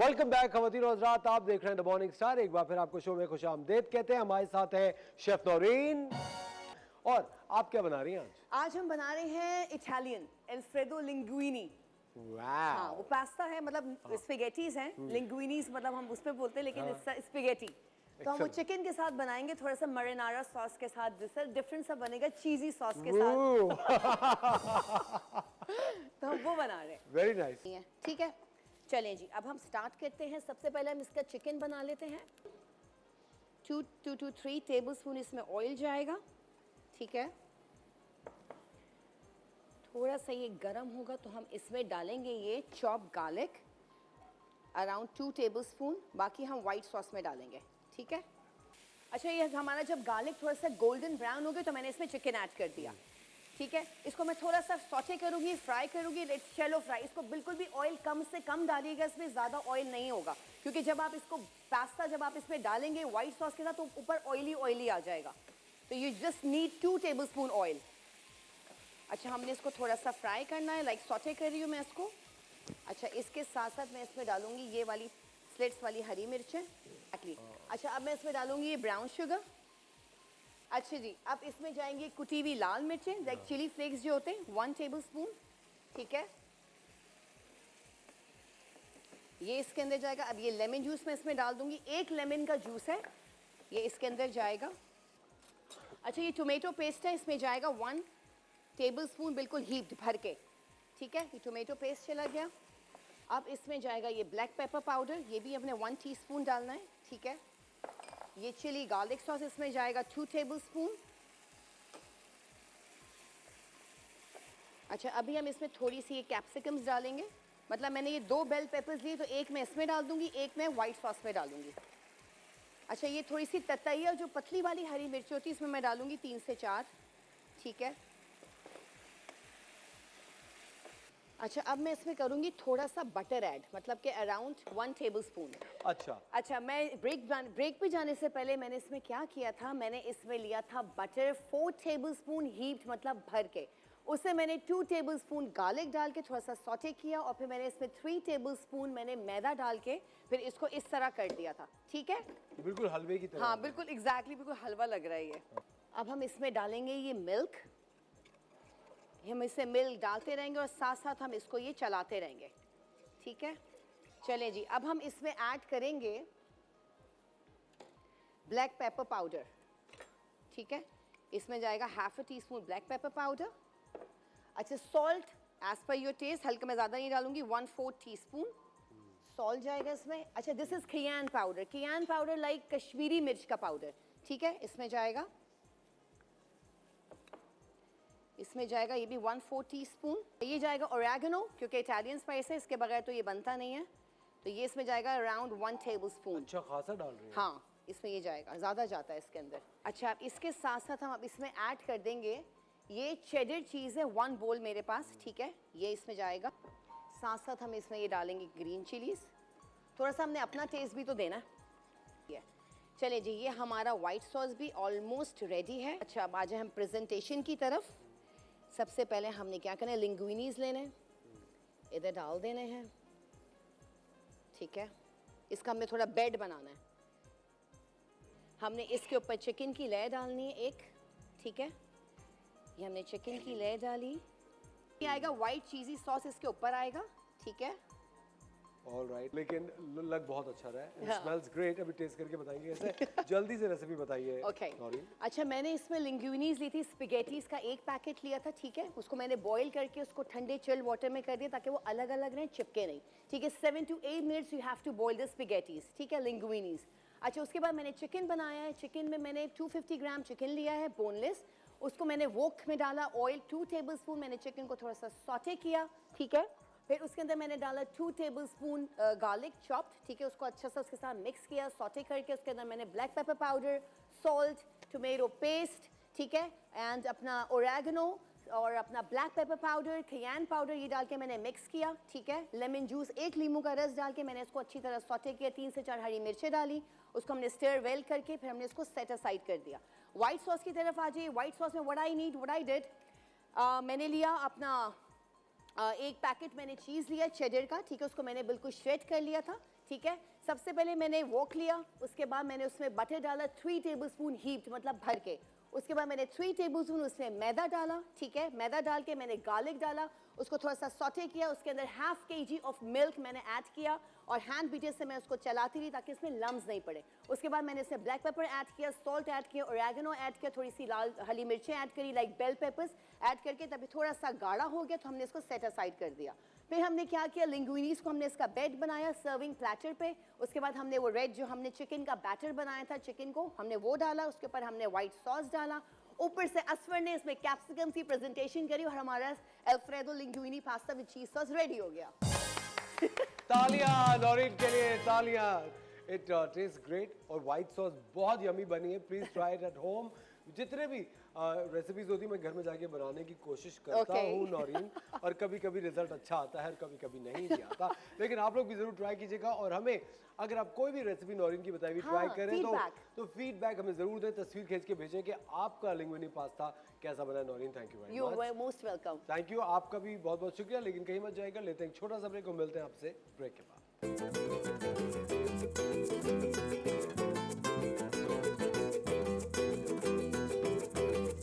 Welcome back खवातीन और हज़रात, आप देख रहे हैं द मॉर्निंग स्टार। एक बार फिर आपको शो में खुशामदीद कहते हैं। हमारे साथ है शेफ नौरीन। और आप क्या बना रही हैं आज? आज हम बना रहे हैं इटालियन अल्फ्रेडो लिंगुइनी। हाँ, वो पास्ता है, मतलब स्पेगेटीज हैं। लिंगुइनीज मतलब हम उस पे बोलते हैं, लेकिन स्पेगेटी। तो हम वो चिकन के साथ बनाएंगे, थोड़ा सा मरीनारा सॉस के साथ। डिफरेंट सा बनेगा, चीजी सॉस के साथ। तो हम वो बना रहे हैं। Very nice. ठीक है, चलें जी, अब हम स्टार्ट करते हैं। सबसे पहले हम इसका चिकन बना लेते हैं। 2 to 3 टेबलस्पून इसमें ऑयल जाएगा। ठीक है, थोड़ा सा ये गरम होगा तो हम इसमें डालेंगे ये चॉप गार्लिक, अराउंड 2 टेबलस्पून। बाकी हम वाइट सॉस में डालेंगे। ठीक है, अच्छा, ये हमारा जब गार्लिक थोड़ा सा गोल्डन ब्राउन हो गया तो मैंने इसमें चिकन ऐड कर दिया। ठीक है, इसको मैं थोड़ा सा सॉटे करूंगी, फ्राई करूंगी, शैलो फ्राई। इसको बिल्कुल भी ऑयल कम से कम डालिएगा, इसमें ज़्यादा ऑयल नहीं होगा, क्योंकि जब आप इसको पास्ता जब आप इसमें डालेंगे वाइट सॉस के साथ तो ऊपर ऑयली ऑयली आ जाएगा। तो you just need 2 tablespoon oil. अच्छा, हमने इसको थोड़ा सा फ्राई करना है, लाइक सॉटे कर रही हूँ मैं इसको। अच्छा, इसके साथ साथ मैं इसमें डालूंगी ये वाली स्लिट्स वाली हरी मिर्चें। अच्छा, अब मैं इसमें डालूंगी ये ब्राउन शुगर। अच्छा जी, अब इसमें जाएंगे कुटी हुई लाल मिर्चें, लाइक चिली फ्लेक्स जो होते हैं, 1 टेबलस्पून। ठीक है, ये इसके अंदर जाएगा। अब ये लेमन जूस मैं इसमें डाल दूंगी, 1 लेमन का जूस है, ये इसके अंदर जाएगा। अच्छा, ये टोमेटो पेस्ट है, इसमें जाएगा 1 टेबलस्पून, बिल्कुल हीप्ड भर के। ठीक है, ये टोमेटो पेस्ट चला गया। अब इसमें जाएगा ये ब्लैक पेपर पाउडर, ये भी हमने 1 टीस्पून डालना है। ठीक है, ये चिली गार्लिक सॉस इसमें जाएगा 2 टेबलस्पून। अच्छा, अभी हम इसमें थोड़ी सी ये कैप्सिकम्स डालेंगे, मतलब मैंने ये 2 बेल पेपर्स लिए तो 1 मैं इसमें डाल दूंगी, 1 मैं वाइट सॉस में डालूंगी। अच्छा, ये थोड़ी सी ततैया जो पतली वाली हरी मिर्च होती है इसमें मैं डालूंगी 3 से 4। ठीक है, अच्छा, अब मैं इसमें करूंगी थोड़ा सा बटर ऐड, मतलब कि अराउंड 1 टेबलस्पून। अच्छा, मैं ब्रेक पे जाने से पहले मैंने इसमें क्या किया था, मैंने इसमें लिया था बटर 4 टेबलस्पून हीप्ड, मतलब भर के। उससे मैंने 2 टेबलस्पून गार्लिक डाल के थोड़ा सा सॉटे किया, और फिर मैंने इसमें 3 टेबलस्पून मैंने मैदा डाल के फिर इसको इस तरह कर दिया था। ठीक है, बिल्कुल हलवे की तरह। हाँ, बिल्कुल एग्जैक्टली, बिल्कुल हलवा लग रहा है ये। अब हम इसमें डालेंगे ये मिल्क, हम इसे मिल्क डालते रहेंगे और साथ साथ हम इसको ये चलाते रहेंगे। ठीक है, चलें जी, अब हम इसमें ऐड करेंगे ब्लैक पेपर पाउडर। ठीक है, इसमें जाएगा 1/2 टीस्पून ब्लैक पेपर पाउडर। अच्छा, salt as per your taste, हल्का मैं ज़्यादा नहीं डालूंगी, 1/4 टीस्पून सॉल्ट जाएगा इसमें। अच्छा, दिस इज़ खियान पाउडर, खियान पाउडर लाइक कश्मीरी मिर्च का पाउडर। ठीक है, इसमें जाएगा ये भी 1/4 टीस्पून। ये जाएगा ओरेगनो, क्योंकि इटालियन स्पाइस है, इसके बगैर तो ये बनता नहीं है, तो ये इसमें जाएगा अराउंड 1 टेबलस्पून। अच्छा खासा डाल रही है। हाँ, इसमें ये जाएगा, ज़्यादा जाता है इसके अंदर। अच्छा, अब इसके साथ साथ हम अब इसमें ऐड कर देंगे ये चेडर चीज़ है, 1 बोल मेरे पास। ठीक है, ये इसमें जाएगा। साथ साथ हम इसमें ये डालेंगे ग्रीन चिलीज, थोड़ा सा हमने अपना टेस्ट भी तो देना है। चले जी, ये हमारा वाइट सॉस भी ऑलमोस्ट रेडी है। अच्छा, अब आ जाए हम प्रेजेंटेशन की तरफ। सबसे पहले हमने क्या करना है, लिंगुइनीज लेने, इधर डाल देने हैं। ठीक है, इसका हमें थोड़ा बेड बनाना है। हमने इसके ऊपर चिकन की लेयर डालनी है एक। ठीक है, ये हमने चिकन की लेयर डाली, ये आएगा वाइट चीज़ी सॉस इसके ऊपर आएगा। ठीक है, ऑलराइट, लेकिन लग बहुत अच्छा रहा है, स्मेल्स ग्रेट। अभी टेस्ट करके बताएंगे ऐसे। जल्दी से रेसिपी बताइए। ओके, अच्छा, मैंने इसमें लिंगुइनीज ली थी, स्पेगेटीज का 1 पैकेट लिया था। ठीक है, उसको मैंने बॉईल करके उसको ठंडे चिल वाटर में कर दिया ताकि वो अलग अलग रहें, चिपके नहीं। ठीक है, 7 to 8 minutes you have to boil the spaghettis. ठीक है, लिंगुइनीज। अच्छा, उसके बाद मैंने चिकन बनाया है। चिकन में मैंने 250 ग्राम चिकन लिया है, बोनलेस। उसको मैंने वोक में डाला ऑयल 2 टेबलस्पून, मैंने चिकन को थोड़ा सा सॉटे किया। ठीक है, फिर उसके अंदर मैंने डाला 2 टेबलस्पून गार्लिक चॉप्ड। ठीक है, उसको अच्छा सा उसके साथ मिक्स किया, सॉटे करके उसके अंदर मैंने black pepper powder, salt, tomato paste, ठीक है, एंड अपना ओरेगनो और अपना black pepper powder, Khayan powder, ये डाल के मैंने मिक्स किया। ठीक है, लेमन जूस, 1 लीमू का रस डाल के मैंने इसको अच्छी तरह सॉटे किया। 3 से 4 हरी मिर्चें डाली, उसको हमने स्टर वेल करके फिर हमने इसको सेट असाइड कर दिया। व्हाइट सॉस की तरफ आ जाइए। व्हाइट सॉस में व्हाट आई डिड, मैंने लिया अपना 1 पैकेट मैंने चीज़ लिया चेडर का। ठीक है, उसको मैंने बिल्कुल श्रेड कर लिया था। ठीक ठीक है। सबसे पहले मैंने वॉक लिया, उसके बाद मैंने उसमें बटर डाला 3 टेबलस्पून हीप्ड, मतलब भर के। उसके बाद मैंने 3 टेबलस्पून उसमें मैदा डाला, ठीक है। मैदा डाल के मैंने गार्लिक डाला, उसको थोड़ा सा सॉटे किया, उसके अंदर ½ kg ऑफ मिल्क मैंने ऐड किया और हैंड बीटर से मैं उसको चलाती रही ताकि इसमें लम्स नहीं पड़े। उसके बाद मैंने इसमें ब्लैक पेपर ऐड किया, सॉल्ट ऐड किया, ओरेगनो ऐड किया, थोड़ी सी लाल हरी मिर्चें ऐड करी लाइक बेल पेपर्स ऐड करके, तभी थोड़ा सा गाढ़ा हो गया तो हमने इसको सेट असाइड कर दिया। फिर हमने क्या किया, लिंगुइनीज को हमने इसका बेड बनाया सर्विंग प्लेटर पे। उसके बाद हमने वो रेड जो हमने चिकन का बैटर बनाया था चिकन को, हमने वो डाला, उसके ऊपर हमने व्हाइट सॉस डाला, ऊपर से असफर ने इसमें कैप्सिकम की प्रेजेंटेशन करी और हमारा अल्फ्रेडो लिंगुइनी पास्ता विद चीज सॉस रेडी हो गया। तालियां नौरीन के लिए, तालियां। इट टेस्ट ग्रेट और व्हाइट सॉस बहुत यमी बनी है। Please try it at home. जितने भी रेसिपीज होती है मैं घर में जाके बनाने की कोशिश करता हूँ नौरीन, और कभी कभी रिजल्ट अच्छा आता है और कभी कभी नहीं भी आता, लेकिन आप लोग भी जरूर ट्राई कीजिएगा। और हमें अगर आप कोई भी रेसिपी नौरीन की बताई हुई ट्राई करें तो फीडबैक हमें जरूर दें, तस्वीर खींच के भेजें कि आपका लिंगुइनी पास्ता कैसा बना। Naureen thank you very much. You are most welcome. Thank you, आपका भी बहुत बहुत शुक्रिया। लेकिन कहीं मत जाएगा, लेते हैं एक छोटा सा ब्रेक और मिलते हैं आपसे ब्रेक के बाद।